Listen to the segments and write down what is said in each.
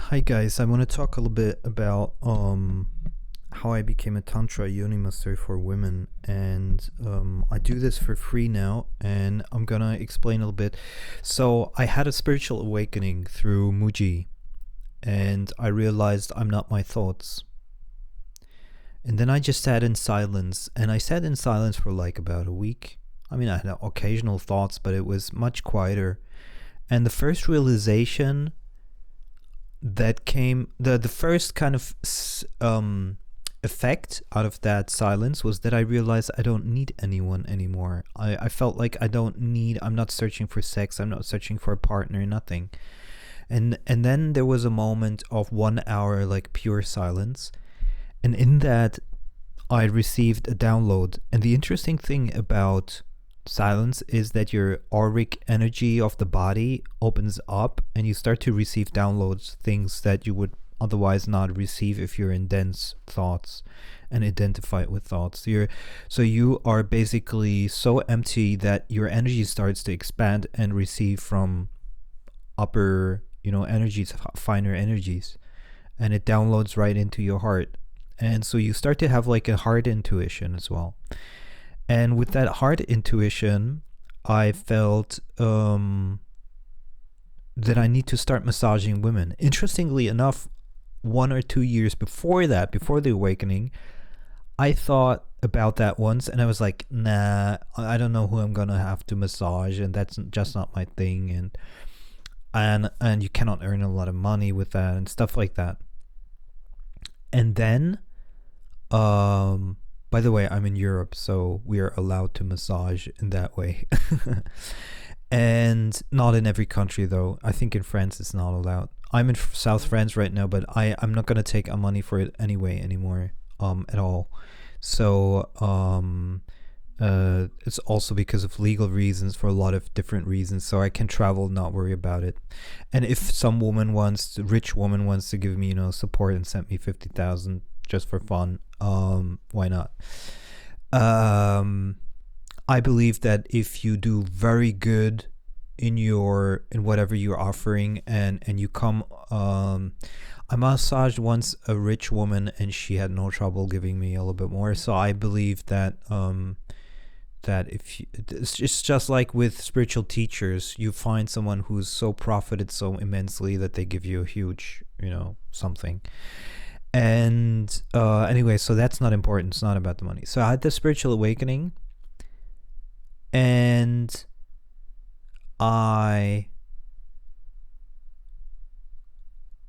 Hi guys, I want to talk a little bit about how I became a Tantra Yoni Massage for women, and I do this for free now, and I'm gonna explain a little bit. So I had a spiritual awakening through Mooji, and I realized I'm not my thoughts. And then I just sat in silence, and I sat in silence for like about a week. I mean, I had occasional thoughts, but it was much quieter. And the first realization that came, the first kind of effect out of that silence was that I realized I don't need anyone anymore. I felt like I'm not searching for sex, I'm not searching for a partner, nothing. And then there was a moment of 1 hour like pure silence, and in that I received a download. And the interesting thing about silence is that your auric energy of the body opens up and you start to receive downloads, things that you would otherwise not receive if you're in dense thoughts and identify with thoughts. So you are basically so empty that your energy starts to expand and receive from upper energies, finer energies, and it downloads right into your heart. And so you start to have like a heart intuition as well. And with that heart intuition, I felt that I need to start massaging women. Interestingly enough, 1 or 2 years before that, before the awakening, I thought about that once, and I was like, nah, I don't know who I'm gonna have to massage, and that's just not my thing, and you cannot earn a lot of money with that and stuff like that. And then by the way, I'm in Europe, so we are allowed to massage in that way. And not in every country, though. I think in France it's not allowed. I'm in South France right now, but I'm not going to take money for it anymore, at all. So it's also because of legal reasons, for a lot of different reasons. So I can travel, not worry about it. And if some rich woman wants to give me, support and send me 50,000 just for fun, why not? I believe that if you do very good in whatever you're offering, and you come, I massaged once a rich woman and she had no trouble giving me a little bit more. So I believe that it's just like with spiritual teachers, you find someone who's so profited so immensely that they give you a huge, something. And anyway, so that's not important. It's not about the money. So I had the spiritual awakening, and I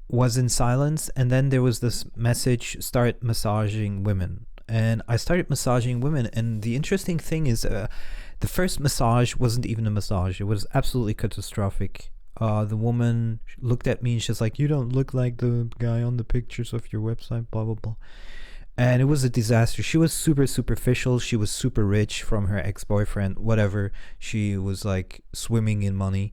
was in silence, and then there was this message, start massaging women. And I started massaging women, and the interesting thing is the first massage wasn't even a massage. It was absolutely catastrophic. The woman looked at me and she's like, "You don't look like the guy on the pictures of your website, blah, blah, blah." And it was a disaster. She was super superficial. She was super rich from her ex-boyfriend, whatever. She was like swimming in money,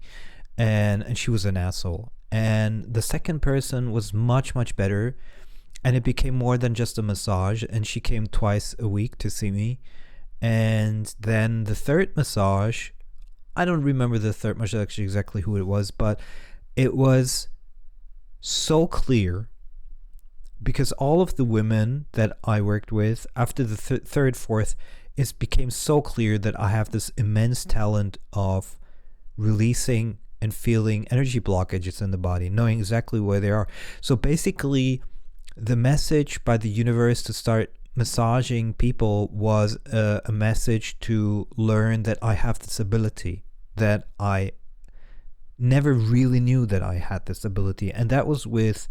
and she was an asshole. And the second person was much, much better. And it became more than just a massage. And she came twice a week to see me. And then the third massage, I don't remember the third massage actually exactly who it was, but it was so clear, because all of the women that I worked with after the third, fourth, it became so clear that I have this immense talent of releasing and feeling energy blockages in the body, knowing exactly where they are. So basically, the message by the universe to start massaging people was a message to learn that I have this ability, that I never really knew that I had this ability. And that was with,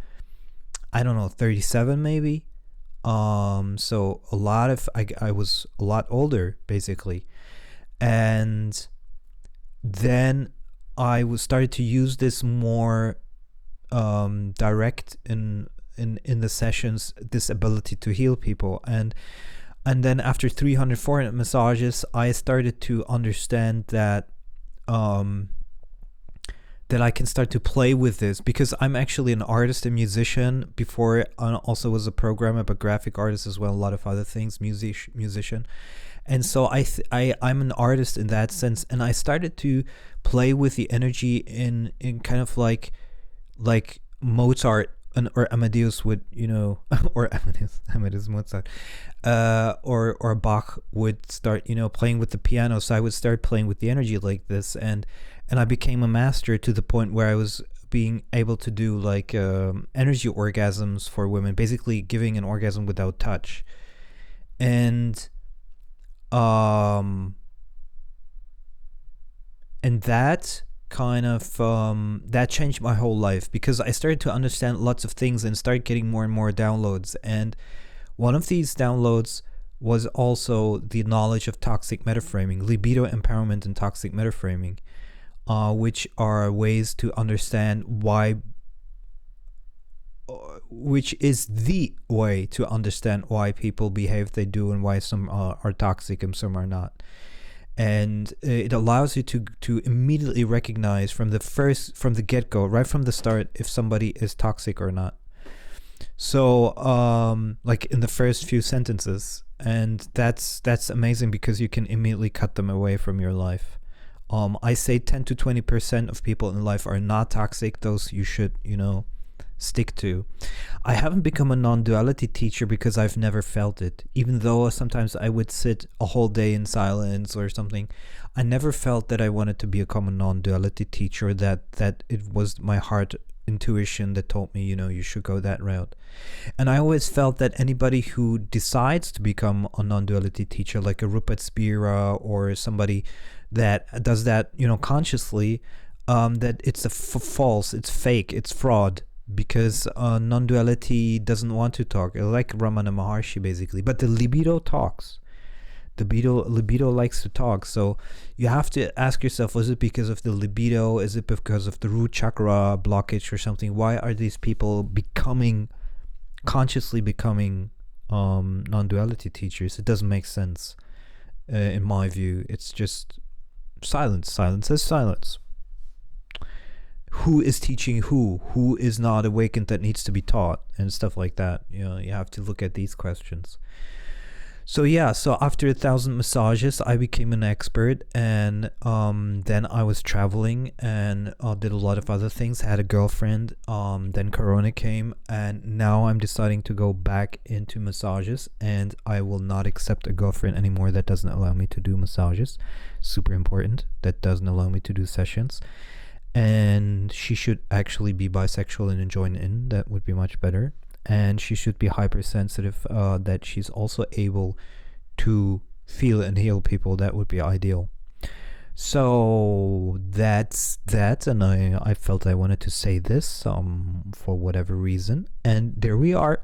I don't know, 37 maybe. So I was a lot older basically. And then I started to use this more direct in the sessions, this ability to heal people. And then after 300, 400 massages, I started to understand that that I can start to play with this, because I'm actually an artist and musician. Before I also was a programmer, but graphic artist as well, a lot of other things, musician. And so I'm an artist in that sense, and I started to play with the energy in kind of like Mozart or Amadeus would, you know, or Amadeus Mozart, or Bach would start, you know, playing with the piano. So I would start playing with the energy like this, and I became a master to the point where I was being able to do like energy orgasms for women, basically giving an orgasm without touch. And that kind of that changed my whole life, because I started to understand lots of things and started getting more and more downloads. And one of these downloads was also the knowledge of toxic metaframing, libido empowerment and toxic metaframing, which are ways to understand why, which is the way to understand why people behave they do, and why some are toxic and some are not. And it allows you to immediately recognize from the get-go, right from the start, if somebody is toxic or not. So like in the first few sentences. And that's amazing, because you can immediately cut them away from your life. I say 10 to 20% of people in life are not toxic. Those you should, you know, stick to. I haven't become a non-duality teacher because I've never felt it. Even though sometimes I would sit a whole day in silence or something, I never felt that I wanted to become a non-duality teacher, that it was my heart intuition that told me, you know, you should go that route. And I always felt that anybody who decides to become a non-duality teacher, like a Rupert Spira or somebody that does that, you know, consciously, that it's false, it's fake, it's fraud, because non-duality doesn't want to talk, like Ramana Maharshi basically. But the libido talks. The libido likes to talk. So you have to ask yourself, was it because of the libido? Is it because of the root chakra blockage or something? Why are these people consciously becoming non-duality teachers? It doesn't make sense in my view. It's just silence. Silence is silence. Who is teaching who is not awakened that needs to be taught, and stuff like that. You know, you have to look at these questions. So yeah, so after 1,000 massages, I became an expert, and then I was traveling and did a lot of other things. Had a girlfriend, then Corona came, and now I'm deciding to go back into massages, and I will not accept a girlfriend anymore that doesn't allow me to do massages. Super important, that doesn't allow me to do sessions. And she should actually be bisexual and join in. That would be much better. And she should be hypersensitive, that she's also able to feel and heal people. That would be ideal. So that's that. And I felt I wanted to say this for whatever reason. And there we are.